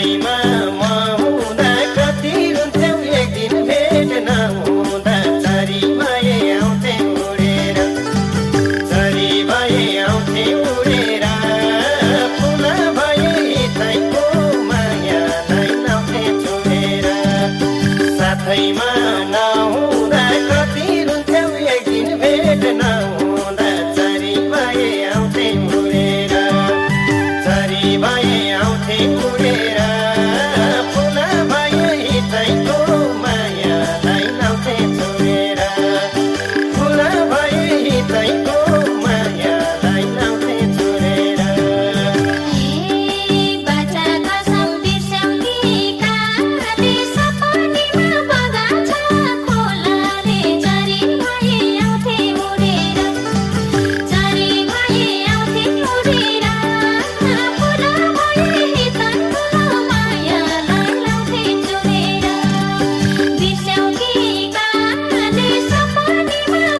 साथैमा म हुँदा कति रुन्थ्यौ एक दिन भेट नहुँदा चरी भए आउँथे उडेर चरी भए आउँथे उडेर फुल भए हितैको मायालाई लाउँथे छोडेर साथैमा नहुँदा कति रुन्थ्यौ एक दिन भेट नहुँदा चरी भए आउँथे उडेर चरी भए आउँथे उडेर